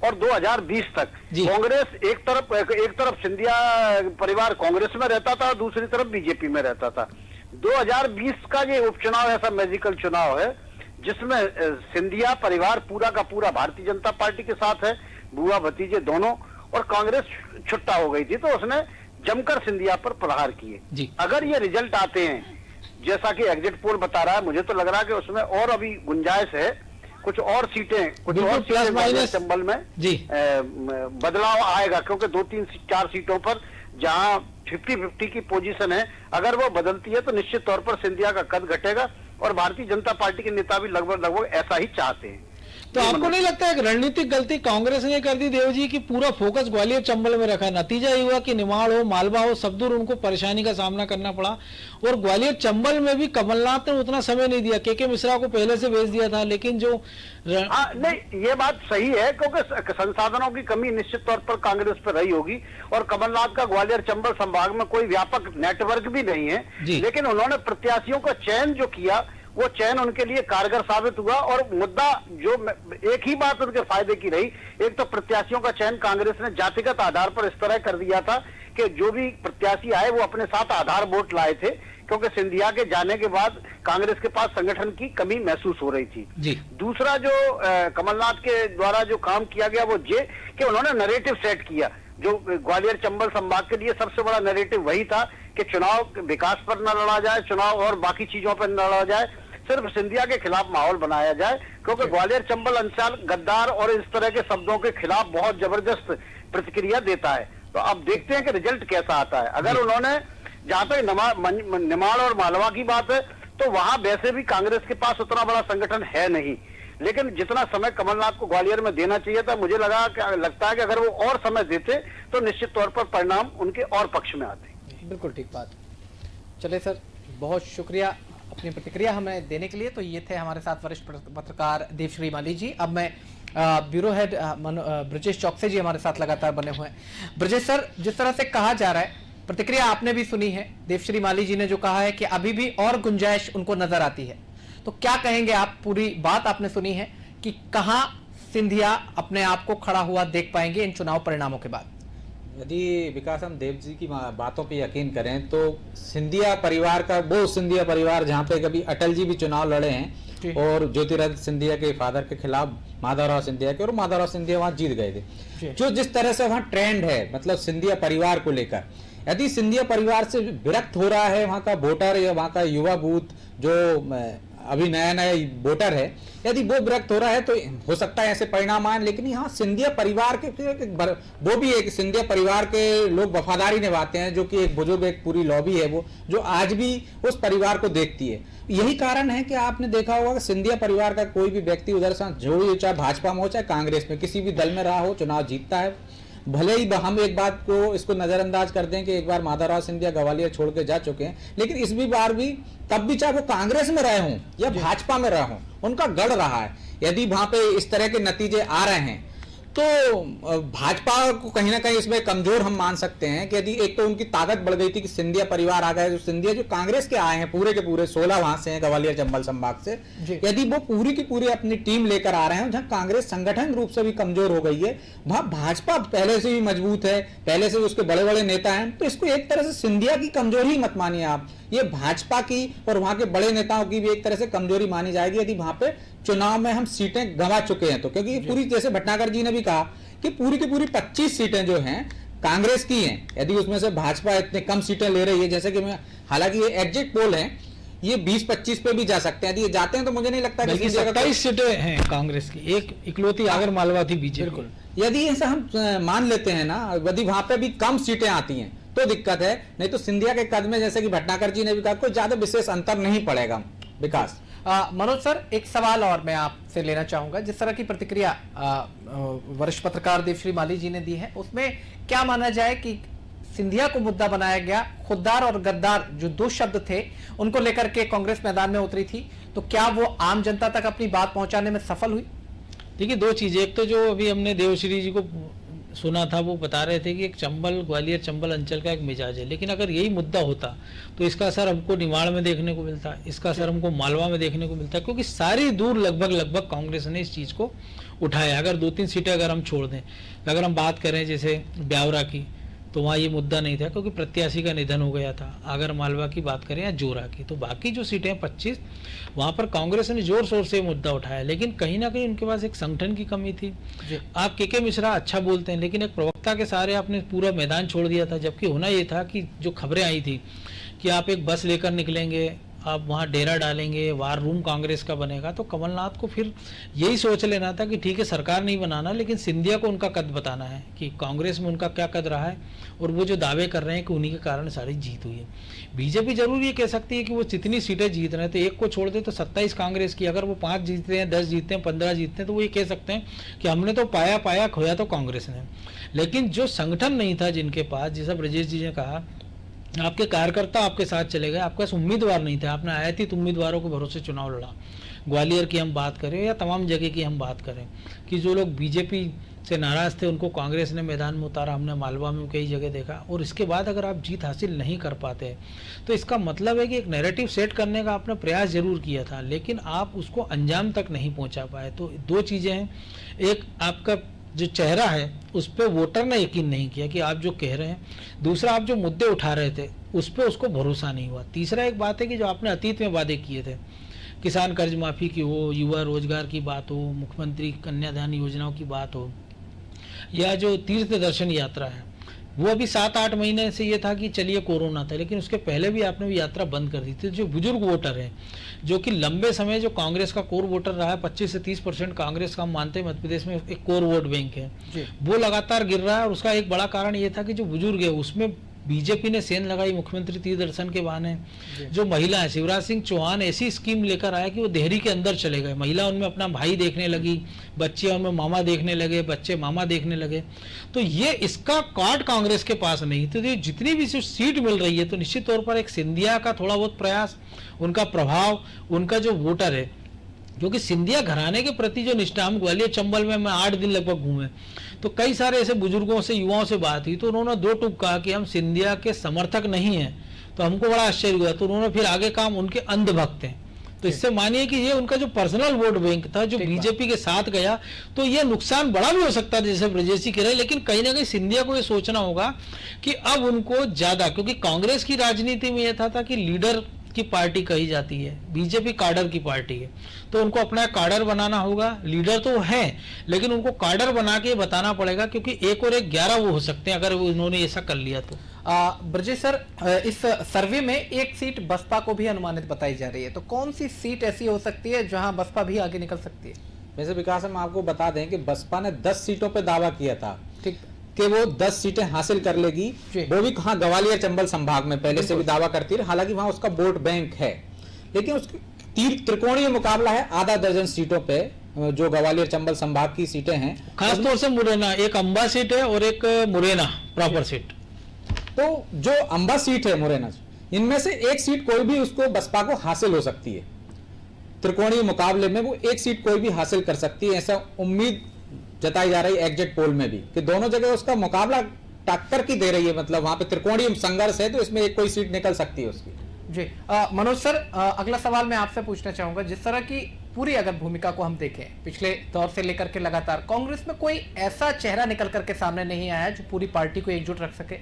और 2020 तक कांग्रेस एक तरफ सिंधिया परिवार कांग्रेस में रहता था, दूसरी तरफ बीजेपी में रहता था। 2020 का ये उपचुनाव ऐसा मैजिकल चुनाव है जिसमें सिंधिया परिवार पूरा का पूरा भारतीय जनता पार्टी के साथ है, बुआ भतीजे दोनों, और कांग्रेस छुट्टा हो गई थी तो उसने जमकर सिंधिया पर प्रहार किए। अगर ये रिजल्ट आते हैं जैसा कि एग्जिट पोल बता रहा है, मुझे तो लग रहा है कि उसमें और अभी गुंजाइश है, कुछ और सीटें चंबल में बदलाव आएगा, क्योंकि 2-3-4 सीटों पर जहां 50-50 की पोजीशन है, अगर वो बदलती है तो निश्चित तौर पर सिंधिया का कद घटेगा और भारतीय जनता पार्टी के नेता भी लगभग ऐसा ही चाहते हैं। तो आपको नहीं लगता है रणनीतिक गलती कांग्रेस ने कर दी देव जी की पूरा फोकस ग्वालियर चंबल में रखा, नतीजा ये हुआ कि निमाड़ हो मालवा हो सब दूर उनको परेशानी का सामना करना पड़ा, और ग्वालियर चंबल में भी कमलनाथ ने उतना समय नहीं दिया, के मिश्रा को पहले से भेज दिया था, लेकिन जो नहीं ये बात सही है क्योंकि संसाधनों की कमी निश्चित तौर पर कांग्रेस पर रही होगी और कमलनाथ का ग्वालियर चंबल संभाग में कोई व्यापक नेटवर्क भी नहीं है, लेकिन उन्होंने प्रत्याशियों का चयन जो किया वो चयन उनके लिए कारगर साबित हुआ। और मुद्दा जो एक ही बात उनके फायदे की रही, एक तो प्रत्याशियों का चयन कांग्रेस ने जातिगत आधार पर इस तरह कर दिया था कि जो भी प्रत्याशी आए वो अपने साथ आधार वोट लाए थे, क्योंकि सिंधिया के जाने के बाद कांग्रेस के पास संगठन की कमी महसूस हो रही थी। दूसरा जो कमलनाथ के द्वारा जो काम किया गया वो ये कि उन्होंने नैरेटिव सेट किया, जो ग्वालियर चंबल संभाग के लिए सबसे बड़ा नैरेटिव वही था कि चुनाव विकास पर न लड़ा जाए, चुनाव और बाकी चीजों पर न लड़ा जाए, सिर्फ सिंधिया के खिलाफ माहौल बनाया जाए, क्योंकि ग्वालियर चंबल अंचल गद्दार और इस तरह के शब्दों के खिलाफ बहुत जबरदस्त प्रतिक्रिया देता है। तो अब देखते हैं कि रिजल्ट कैसा आता है। अगर उन्होंने, जहां तक निमाड़ और मालवा की बात है, तो वहां वैसे भी कांग्रेस के पास उतना बड़ा संगठन है नहीं, लेकिन जितना समय कमलनाथ को ग्वालियर में देना चाहिए था, मुझे लगता है कि अगर वो और समय देते तो निश्चित तौर पर परिणाम उनके और पक्ष में आते। बिल्कुल ठीक बात। चलिए सर, बहुत शुक्रिया अपनी प्रतिक्रिया हमें देने के लिए। तो ये थे हमारे साथ वरिष्ठ पत्रकार देवश्री माली जी। अब मैं ब्यूरो हेड ब्रजेश चौकसे जी हमारे साथ लगातार बने हुए हैं। ब्रजेश सर, जिस तरह से कहा जा रहा है, प्रतिक्रिया आपने भी सुनी है, देवश्री माली जी ने जो कहा है कि अभी भी और गुंजाइश उनको नजर आती है, तो क्या कहेंगे आप? पूरी बात आपने सुनी है कि कहां सिंधिया अपने आप को खड़ा हुआ देख पाएंगे इन चुनाव परिणामों के बाद? यदि विकास हम देव जी की बातों पे यकीन करें तो सिंधिया परिवार का, वो सिंधिया परिवार जहाँ पे कभी अटल जी भी चुनाव लड़े हैं और ज्योतिरादित्य सिंधिया के फादर के खिलाफ माधवराव सिंधिया के, और माधवराव सिंधिया वहां जीत गए थे। जो जिस तरह से वहां ट्रेंड है, मतलब सिंधिया परिवार को लेकर, यदि सिंधिया परिवार से विरक्त हो रहा है वहां का वोटर या वहां का युवा बूथ जो अभी नया वोटर है, यदि वो विरक्त हो रहा है तो हो सकता है ऐसे परिणाम आए। लेकिन यहाँ सिंधिया परिवार के वो भी एक सिंधिया परिवार के लोग वफादारी निभाते हैं, जो कि एक बुजुर्ग, एक पूरी लॉबी है वो, जो आज भी उस परिवार को देखती है। यही कारण है कि आपने देखा होगा कि सिंधिया परिवार का कोई भी व्यक्ति उधर से जो भी, चाहे भाजपा में हो चाहे कांग्रेस में, किसी भी दल में रहा हो, चुनाव जीतता है। भले ही हम एक बात को इसको नजरअंदाज कर दें कि एक बार माधवराव सिंधिया ग्वालियर छोड़ के जा चुके हैं, लेकिन इस बार भी तब भी चाहे वो कांग्रेस में रहे हों या भाजपा में रहे हों, उनका गढ़ रहा है। यदि वहां पे इस तरह के नतीजे आ रहे हैं तो भाजपा को कहीं ना कहीं इसमें कमजोर हम मान सकते हैं कि यदि एक तो उनकी ताकत बढ़ गई थी कि सिंधिया परिवार आ गए, जो सिंधिया जो कांग्रेस के आए हैं पूरे के पूरे 16 वहां से हैं ग्वालियर चंबल संभाग से, यदि वो पूरी की पूरी अपनी टीम लेकर आ रहे हैं, जहां कांग्रेस संगठन रूप से भी कमजोर हो गई है, वहां भाजपा पहले से भी मजबूत है, पहले से उसके बड़े बड़े नेता हैं, तो इसको एक तरह से सिंधिया की कमजोरी मत मानिए आप, ये भाजपा की और वहां के बड़े नेताओं की भी एक तरह से कमजोरी मानी जाएगी यदि वहां पे चुनाव में हम सीटें गंवा चुके हैं तो। क्योंकि पूरी, जैसे भटनागर जी ने भी कहा कि पूरी की पूरी 25 सीटें जो हैं कांग्रेस की हैं, यदि उसमें से भाजपा इतने कम सीटें ले रही है, जैसे कि मैं, हालांकि ये एग्जिट पोल है, ये 20-25 पे भी जा सकते हैं, यदि ये जाते हैं तो मुझे नहीं लगता कि 27 सीटें हैं कांग्रेस की, एक इकलौती आगर मालवा थी बीजेपी। बिल्कुल, यदि ऐसा हम मान लेते हैं ना, यदि वहां पे भी कम सीटें आती हैं तो दिक्कत है, नहीं तो सिंधिया के कद में, जैसे कि भटनागर जी ने भी कहा, कोई ज्यादा विशेष अंतर नहीं पड़ेगा। विकास, मनोज सर, एक सवाल और मैं आपसे लेना चाहूंगा। जिस तरह की प्रतिक्रिया वरिष्ठ पत्रकार देवश्री माली जी ने दी है, उसमें क्या माना जाए कि सिंधिया को मुद्दा बनाया गया, खुददार और गद्दार जो दो शब्द थे उनको लेकर के कांग्रेस मैदान में उतरी थी, तो क्या वो आम जनता तक अपनी बात पहुंचाने में सफल हुई? देखिए, दो चीजें, एक तो जो अभी हमने देवश्री जी को सुना था वो बता रहे थे कि एक चंबल, ग्वालियर चंबल अंचल का एक मिजाज है, लेकिन अगर यही मुद्दा होता तो इसका असर हमको निमाड़ में देखने को मिलता, इसका असर हमको मालवा में देखने को मिलता, क्योंकि सारी दूर लगभग कांग्रेस ने इस चीज़ को उठाया। अगर 2-3 सीटें अगर हम छोड़ दें, अगर हम बात करें जैसे ब्यावरा की, तो वहाँ ये मुद्दा नहीं था क्योंकि प्रत्याशी का निधन हो गया था। अगर मालवा की बात करें या जोरा की, तो बाकी जो सीटें हैं 25, वहाँ पर कांग्रेस ने जोर शोर से मुद्दा उठाया, लेकिन कहीं ना कहीं उनके पास एक संगठन की कमी थी। आप के मिश्रा अच्छा बोलते हैं, लेकिन एक प्रवक्ता के सहारे आपने पूरा मैदान छोड़ दिया था, जबकि होना ये था कि जो खबरें आई थी कि आप एक बस लेकर निकलेंगे, आप वहाँ डेरा डालेंगे, वार रूम कांग्रेस का बनेगा, तो कमलनाथ को फिर यही सोच लेना था कि ठीक है सरकार नहीं बनाना, लेकिन सिंधिया को उनका कद बताना है कि कांग्रेस में उनका क्या कद रहा है, और वो जो दावे कर रहे हैं कि उन्हीं के कारण सारी जीत हुई है। बीजेपी जरूर ये कह सकती है कि वो जितनी सीटें जीत रहे हैं, तो एक को छोड़ दे तो 27 कांग्रेस की, अगर वो 5 जीतते हैं, 10 जीतते हैं, 15 जीतते हैं, तो वो ये कह सकते हैं कि हमने तो पाया खोया तो कांग्रेस ने। लेकिन जो संगठन नहीं था जिनके पास, जैसा ब्रजेश जी ने कहा, आपके कार्यकर्ता आपके साथ चले गए, आपके पास उम्मीदवार नहीं थे, आपने आयातित उम्मीदवारों के भरोसे चुनाव लड़ा। ग्वालियर की हम बात करें या तमाम जगह की हम बात करें कि जो लोग बीजेपी से नाराज थे उनको कांग्रेस ने मैदान में उतारा, हमने मालवा में कई जगह देखा। और इसके बाद अगर आप जीत हासिल नहीं कर पाते तो इसका मतलब है कि एक नैरेटिव सेट करने का आपने प्रयास जरूर किया था, लेकिन आप उसको अंजाम तक नहीं पहुंचा पाए। तो 2 चीज़ें हैं, एक आपका जो चेहरा है उस पर वोटर ने यकीन नहीं किया कि आप जो कह रहे हैं, दूसरा आप जो मुद्दे उठा रहे थे उस पर उसको भरोसा नहीं हुआ, तीसरा एक बात है कि जो आपने अतीत में वादे किए थे, किसान कर्ज माफ़ी की हो, युवा रोजगार की बात हो, मुख्यमंत्री कन्यादान योजनाओं की बात हो, या जो तीर्थ दर्शन यात्रा है, वो अभी 7-8 महीने से ये था कि चलिए कोरोना था, लेकिन उसके पहले भी आपने भी यात्रा बंद कर दी थी। जो बुजुर्ग वोटर हैं, जो कि लंबे समय जो कांग्रेस का कोर वोटर रहा है, 25 से 30% कांग्रेस का हम मानते हैं मध्य प्रदेश में एक कोर वोट बैंक है, वो लगातार गिर रहा है। और उसका एक बड़ा कारण ये था कि जो बुजुर्ग है उसमें बीजेपी ने सेंध लगाई मुख्यमंत्री तीर्थ दर्शन के बहाने। जो महिला है, शिवराज सिंह चौहान ऐसी स्कीम लेकर आया कि वो देहरी के अंदर चले गए, महिला उनमें अपना भाई देखने लगी, बच्चे उनमें मामा देखने लगे, बच्चे मामा देखने लगे। तो ये इसका कार्ड कांग्रेस के पास नहीं, तो ये जितनी भी सीट मिल रही है तो निश्चित तौर पर एक सिंधिया का थोड़ा बहुत प्रयास, उनका प्रभाव, उनका जो वोटर है, क्योंकि सिंधिया घराने के प्रति जो निष्ठा, हम ग्वालियर चंबल में मैं 8 दिन लगभग घूमे, तो कई सारे ऐसे बुजुर्गों से, युवाओं से बात हुई, तो उन्होंने 2 टूक कहा कि हम सिंधिया के समर्थक नहीं हैं। तो हमको बड़ा आश्चर्य हुआ, तो उन्होंने फिर आगे कहा उनके अंधभक्त हैं। तो इससे मानिए कि ये उनका जो पर्सनल वोट बैंक था जो बीजेपी के साथ गया, तो ये नुकसान बड़ा भी हो सकता है जैसे ब्रजेश जी कह रहे हैं, लेकिन कहीं ना कहीं सिंधिया को ये सोचना होगा कि अब उनको ज्यादा, क्योंकि कांग्रेस की राजनीति में यह था कि लीडर की पार्टी कही जाती है, बीजेपी काडर की पार्टी है, तो उनको अपना काडर बनाना होगा। लीडर तो है, लेकिन उनको काडर बना के बताना पड़ेगा, क्योंकि 1 और 1 11 वो हो सकते हैं अगर वो उन्होंने ऐसा कर लिया तो। ब्रजेश सर, इस सर्वे में एक सीट बसपा को भी अनुमानित बताई जा रही है, तो कौन सी सीट ऐसी हो सकती है जहां बसपा भी आगे निकल सकती है? वैसे विकास, हम आपको बता दें कि बसपा ने 10 सीटों पर दावा किया था, ठीक, कि वो 10 सीटें हासिल कर लेगी, वो भी कहाँ, ग्वालियर चंबल संभाग में पहले से भी दावा करती है, हालांकि वहां उसका वोट बैंक है, लेकिन उसकी त्रिकोणीय मुकाबला है आधा दर्जन सीटों पे, जो ग्वालियर चंबल संभाग की सीटें हैं, खासतौर से मुरैना, एक अंबा सीट है और एक मुरैना प्रॉपर सीट। तो जो अंबा सीट है मुरैना, इनमें से एक सीट कोई भी उसको बसपा को हासिल हो सकती है, त्रिकोणीय मुकाबले में वो एक सीट कोई भी हासिल कर सकती है, ऐसा उम्मीद जताई जा रही है एग्जिट पोल में भी, कि दोनों जगह उसका मुकाबला टक्कर की दे रही है, मतलब वहां पे त्रिकोणीय संघर्ष है, तो इसमें एक कोई सीट निकल सकती है उसकी। जी मनोज सर, अगला सवाल मैं आपसे पूछना चाहूंगा, जिस तरह की पूरी अगर भूमिका को हम देखें पिछले दौर से लेकर के लगातार, कांग्रेस में कोई ऐसा चेहरा निकल करके सामने नहीं आया जो पूरी पार्टी को एकजुट रख सके।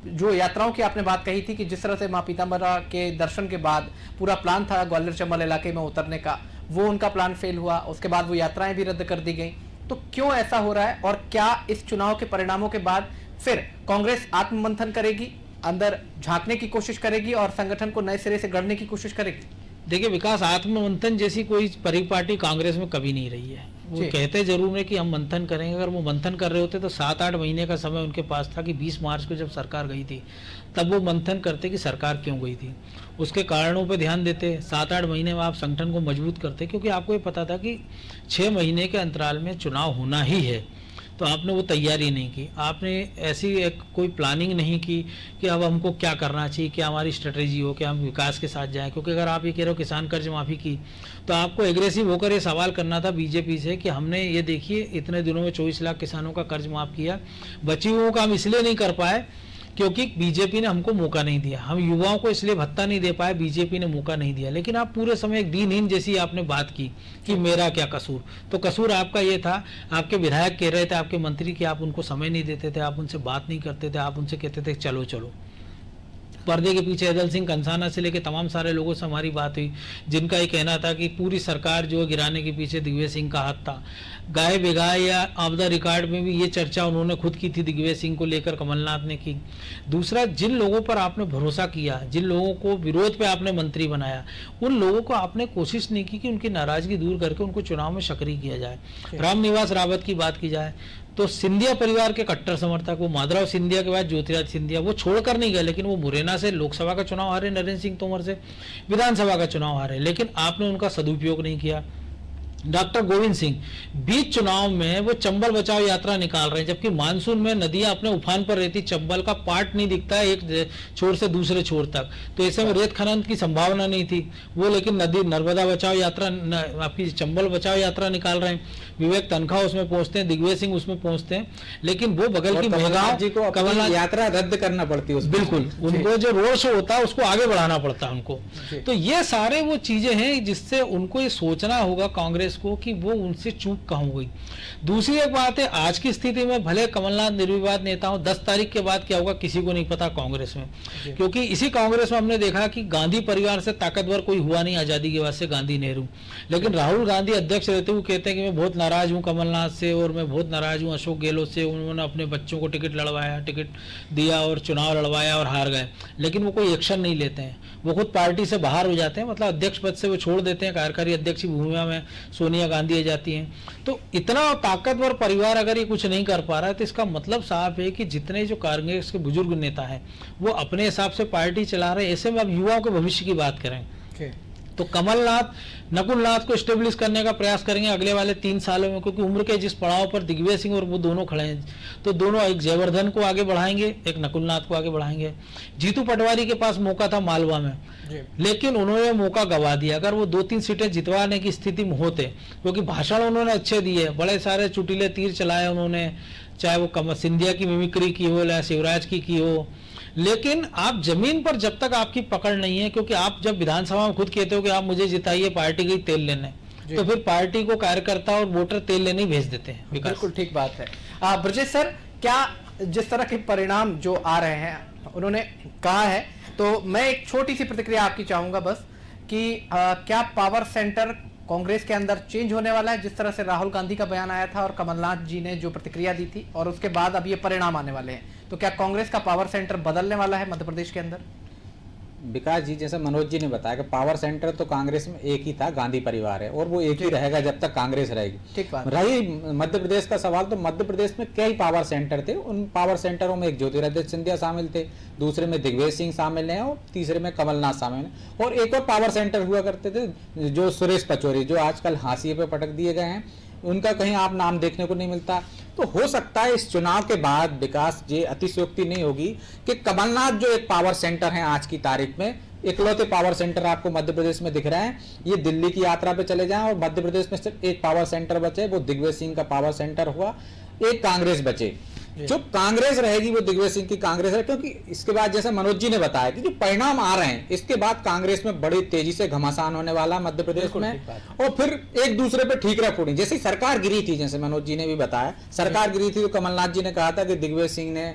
जो यात्राओं की आपने बात कही थी कि जिस तरह से मां पीताम्बरा के दर्शन के बाद पूरा प्लान था ग्वालियर चंबल इलाके में उतरने का, वो उनका प्लान फेल हुआ, उसके बाद वो यात्राएं भी रद्द कर दी गई। तो क्यों ऐसा हो रहा है, और क्या इस चुनाव के परिणामों के बाद फिर कांग्रेस आत्ममंथन करेगी, अंदर झांकने की कोशिश करेगी और संगठन को नए सिरे से गढ़ने की कोशिश करेगी? देखिए विकास, आत्ममंथन जैसी कोई परिपाटी कांग्रेस में कभी नहीं रही है। वो कहते जरूर है कि हम मंथन करेंगे, अगर वो मंथन कर रहे होते तो 7-8 महीने का समय उनके पास था कि 20 मार्च को जब सरकार गई थी तब वो मंथन करते कि सरकार क्यों गई थी, उसके कारणों पे ध्यान देते, 7-8 महीने में आप संगठन को मजबूत करते, क्योंकि आपको ये पता था कि 6 महीने के अंतराल में चुनाव होना ही है। तो आपने वो तैयारी नहीं की, आपने ऐसी एक कोई प्लानिंग नहीं की कि अब हमको क्या करना चाहिए, क्या हमारी स्ट्रेटेजी हो, क्या हम विकास के साथ जाएं। क्योंकि अगर आप ये कह रहे हो किसान कर्ज माफ़ी की, तो आपको एग्रेसिव होकर ये सवाल करना था बीजेपी से कि हमने ये देखिए इतने दिनों में 24 लाख किसानों का कर्ज माफ़ किया, बची हुओं का हम इसलिए नहीं कर पाए क्योंकि बीजेपी ने हमको मौका नहीं दिया, हम युवाओं को इसलिए भत्ता नहीं दे पाए, बीजेपी ने मौका नहीं दिया। लेकिन आप पूरे समय एक दीनहीन जैसी आपने बात की कि मेरा क्या कसूर, तो कसूर आपका ये था, आपके विधायक कह रहे थे, आपके मंत्री कि आप उनको समय नहीं देते थे, आप उनसे बात नहीं करते थे, आप उनसे कहते थे चलो चलो। पर्दे के पीछे अदल सिंह कंसाना से लेकर तमाम सारे लोगों से हमारी बात हुई, जिनका ये कहना था कि पूरी सरकार जो गिराने के पीछे दिग्विजय सिंह का हाथ था। गाय बेगाय या ऑफ द रिकॉर्ड में भी ये चर्चा उन्होंने खुद की थी, दिग्विजय सिंह को लेकर कमलनाथ ने की। दूसरा, जिन लोगों पर आपने भरोसा किया, जिन लोगों को विरोध पे आपने मंत्री बनाया, उन लोगों को आपने कोशिश नहीं की कि उनकी नाराजगी दूर करके उनको चुनाव में सक्रिय किया जाए। रामनिवास रावत की बात की जाए तो सिंधिया परिवार के कट्टर समर्थक, वो माधवराव सिंधिया के बाद ज्योतिरादित्य सिंधिया, वो छोड़कर नहीं गए, लेकिन वो मुरैना से लोकसभा का चुनाव हारे, नरेंद्र सिंह तोमर से विधानसभा का चुनाव हारे, लेकिन आपने उनका सदुपयोग नहीं किया। डॉक्टर गोविंद सिंह बीच चुनाव में वो चंबल बचाओ यात्रा निकाल रहे हैं, जबकि मानसून में नदियां अपने उफान पर रहती, चंबल का पार्ट नहीं दिखता है एक छोर से दूसरे छोर तक, तो ऐसे में रेत खनन की संभावना नहीं थी वो, लेकिन नदी नर्मदा बचाओ यात्रा, आपकी चंबल बचाओ यात्रा निकाल रहे हैं। विवेक तनखा उसमें पहुंचते हैं, दिग्विजय सिंह उसमें पहुंचते हैं, लेकिन वो बगल की मेहगांव जी को कमलनाथ यात्रा रद्द करना पड़ती है। बिल्कुल, उनको जो रोड शो होता है उसको आगे बढ़ाना पड़ता है उनको। तो ये सारे वो चीजें हैं जिससे उनको ये सोचना होगा कांग्रेस को कि वो उनसे चूक कहाँ हुई। दूसरी एक बात है, आज की स्थिति में भले कमलनाथ निर्विवाद नेता हो, 10 तारीख के बाद क्या होगा किसी को नहीं पता कांग्रेस में, क्योंकि इसी कांग्रेस में हमने देखा कि गांधी परिवार से ताकतवर कोई हुआ नहीं आजादी के बाद से, गांधी नेहरू। लेकिन राहुल गांधी अध्यक्ष रहते हुए कहते हैं कि मैं बहुत नाराज हूं कमलनाथ से और मैं बहुत नाराज हूं अशोक गहलोत से, उन्होंने अपने बच्चों को टिकट लड़वाया, टिकट दिया और चुनाव लड़वाया और हार गए, लेकिन वो कोई एक्शन नहीं लेते हैं, वो खुद पार्टी से बाहर हो जाते हैं, मतलब अध्यक्ष पद से वो छोड़ देते हैं, कार्यकारी अध्यक्ष की भूमिका में सोनिया गांधी आ जाती हैं। तो इतना ताकतवर परिवार अगर ये कुछ नहीं कर पा रहा है तो इसका मतलब साफ है कि जितने जो कांग्रेस के बुजुर्ग नेता हैं वो अपने हिसाब से पार्टी चला रहे हैं। ऐसे में अब युवाओं के भविष्य की बात करें तो कमलनाथ नकुलनाथ को स्टेब्लिश करने का प्रयास करेंगे अगले वाले 3 सालों में, क्योंकि उम्र के जिस पड़ाव पर दिग्विजय सिंह और वो दोनों खड़े हैं, तो दोनों एक जयवर्धन को आगे बढ़ाएंगे, एक नकुलनाथ को आगे बढ़ाएंगे। जीतू पटवारी के पास मौका था मालवा में, लेकिन उन्होंने मौका गवा दिया। अगर वो 2-3 सीटें जितवाने की स्थिति में होते, क्योंकि भाषण उन्होंने अच्छे दिए, बड़े सारे चुटीले तीर चलाए उन्होंने, चाहे वो सिंधिया की मिमिक्री की हो या शिवराज की हो, लेकिन आप जमीन पर जब तक आपकी पकड़ नहीं है, क्योंकि आप जब विधानसभा में खुद कहते हो कि आप मुझे जिताइए, पार्टी गई तेल लेने, तो फिर पार्टी को कार्यकर्ता और वोटर तेल लेने ही भेज देते हैं। बिल्कुल ठीक बात है। ब्रजेश सर, क्या जिस तरह के परिणाम जो आ रहे हैं उन्होंने कहा है, तो मैं एक छोटी सी प्रतिक्रिया आपकी चाहूंगा बस कि क्या पावर सेंटर कांग्रेस के अंदर चेंज होने वाला है, जिस तरह से राहुल गांधी का बयान आया था और कमलनाथ जी ने जो प्रतिक्रिया दी थी, और उसके बाद अब ये परिणाम आने वाले हैं, तो क्या कांग्रेस का पावर सेंटर बदलने वाला है मध्य प्रदेश के अंदर? विकास जी, जैसे मनोज जी ने बताया कि पावर सेंटर तो कांग्रेस में एक ही था, गांधी परिवार है, और वो एक ही रहेगा जब तक कांग्रेस रहेगी। ठीक बात। रही मध्य प्रदेश का सवाल, तो मध्य प्रदेश में कई पावर सेंटर थे, उन पावर सेंटरों में एक ज्योतिरादित्य सिंधिया शामिल थे, दूसरे में दिग्विजय सिंह शामिल हैं और तीसरे में कमलनाथ शामिल हैं, और एक और पावर सेंटर हुआ करते थे जो सुरेश पचौरी, जो आजकल हाशिए पे पटक दिए गए हैं, उनका कहीं आप नाम देखने को नहीं मिलता। तो हो सकता है इस चुनाव के बाद विकास जी अतिशयोक्ति नहीं होगी कि कमलनाथ जो एक पावर सेंटर है आज की तारीख में, इकलौते पावर सेंटर आपको मध्य प्रदेश में दिख रहे हैं, ये दिल्ली की यात्रा पे चले जाएं और मध्य प्रदेश में सिर्फ एक पावर सेंटर बचे, वो दिग्विजय सिंह का पावर सेंटर हुआ, एक कांग्रेस बचे। जो कांग्रेस रहेगी वो दिग्विजय सिंह की कांग्रेस है, क्योंकि इसके बाद जैसे मनोज जी ने बताया कि जो परिणाम आ रहे हैं इसके बाद कांग्रेस में बड़ी तेजी से घमासान होने वाला मध्य प्रदेश में, और फिर एक दूसरे पे ठीकरा फोड़ी। जैसे सरकार गिरी थी, जैसे मनोज जी ने भी बताया, सरकार गिरी थी तो कमलनाथ जी ने कहा था कि दिग्विजय सिंह ने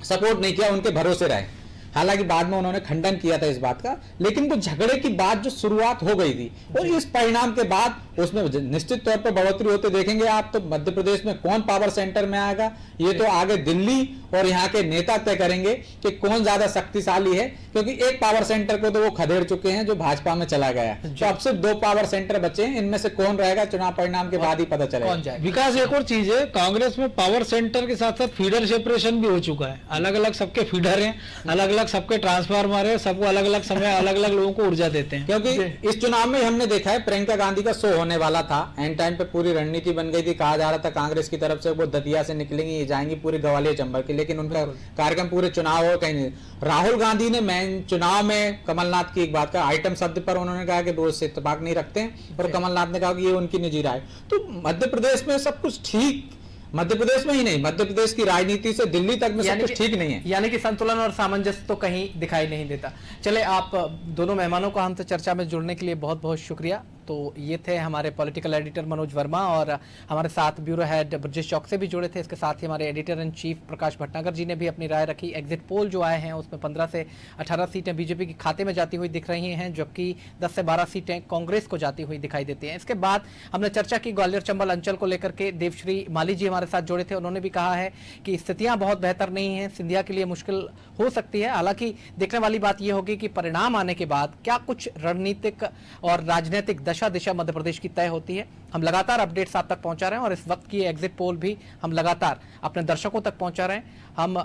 सपोर्ट नहीं किया, उनके भरोसे रहे, हालांकि बाद में उन्होंने खंडन किया था इस बात का, लेकिन वो झगड़े की बात जो शुरुआत हो गई थी और इस परिणाम के बाद उसमें निश्चित तौर पर बढ़ोतरी होते देखेंगे आप। तो मध्य प्रदेश में कौन पावर सेंटर में आएगा, ये तो आगे दिल्ली और यहाँ के नेता तय करेंगे कि कौन ज्यादा शक्तिशाली है, क्योंकि एक पावर सेंटर को तो वो खदेड़ चुके हैं जो भाजपा में चला गया। तो अब सिर्फ 2 पावर सेंटर बचे हैं, इनमें से कौन रहेगा चुनाव परिणाम के बाद ही पता चलेगा। विकास, एक और चीज है, कांग्रेस में पावर सेंटर के साथ साथ फीडर सेपरेशन भी हो चुका है। अलग अलग सबके फीडर हैं, अलग अलग सबके ट्रांसफार्मर है, सबको अलग अलग समय अलग अलग लोगों को ऊर्जा देते हैं। क्योंकि इस चुनाव में हमने देखा है प्रियंका गांधी का शो होने वाला था, एंड टाइम पे पूरी रणनीति बन गई थी, कहा जा रहा था कांग्रेस की तरफ से वो दतिया से निकलेंगी, जाएंगी पूरे ग्वालियर चंबल के, लेकिन उनका कार्यक्रम पूरे चुनाव हो कहीं नहीं। राहुल गांधी ने मैन चुनाव में कमलनाथ की एक बात का आइटम शब्द पर उन्होंने कहा कि दोस्त से इत्तेफाक नहीं रखते हैं, और कमलनाथ ने कहा कि ये उनकी निजी राय। तो मध्य प्रदेश में सब कुछ ठीक, मध्य प्रदेश में ही नहीं, मध्य प्रदेश की राजनीति से दिल्ली तक में सब कुछ ठीक नहीं है, यानी कि संतुलन और सामंजस्य तो कहीं दिखाई नहीं देता। चले, आप दोनों मेहमानों का हमसे चर्चा में जुड़ने के लिए बहुत बहुत शुक्रिया। तो ये थे हमारे पॉलिटिकल एडिटर मनोज वर्मा, और हमारे साथ ब्यूरो हेड ब्रजेश चौक से भी जुड़े थे। इसके साथ ही हमारे editor in chief Prakash Bhatnagar जी ने भी अपनी राय रखी। एग्जिट पोल जो आए हैं उसमें 15 से 18 सीटें बीजेपी के खाते में जाती हुई दिख रही हैं, जबकि 10 से 12 सीटें कांग्रेस को जाती हुई दिखाई देती हैं। इसके बाद हमने चर्चा की ग्वालियर चंबल अंचल को लेकर के। देवश्री माली जी हमारे साथ जुड़े थे, उन्होंने भी कहा है कि स्थितियां बहुत बेहतर नहीं है, सिंधिया के लिए मुश्किल हो सकती है। हालांकि देखने वाली बात यह होगी कि परिणाम आने के बाद क्या कुछ रणनीतिक और राजनीतिक दशा दिशा मध्य प्रदेश की तय होती है। हम लगातार अपडेट्स आप तक पहुंचा रहे हैं, और इस वक्त की एग्जिट पोल भी हम लगातार अपने दर्शकों तक पहुंचा रहे हैं। हम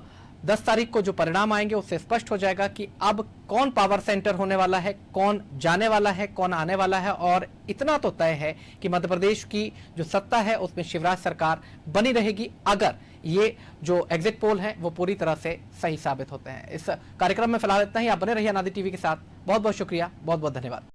10 तारीख को जो परिणाम आएंगे उससे स्पष्ट हो जाएगा कि अब कौन पावर सेंटर होने वाला है, कौन जाने वाला है, कौन आने वाला है। और इतना तो तय है कि मध्य प्रदेश की जो सत्ता है उसमें शिवराज सरकार बनी रहेगी, अगर ये जो एग्जिट पोल है वो पूरी तरह से सही साबित होते हैं। इस कार्यक्रम में फिलहाल इतना ही। आप बने रहिए अनादि टीवी के साथ। बहुत बहुत शुक्रिया, बहुत बहुत धन्यवाद।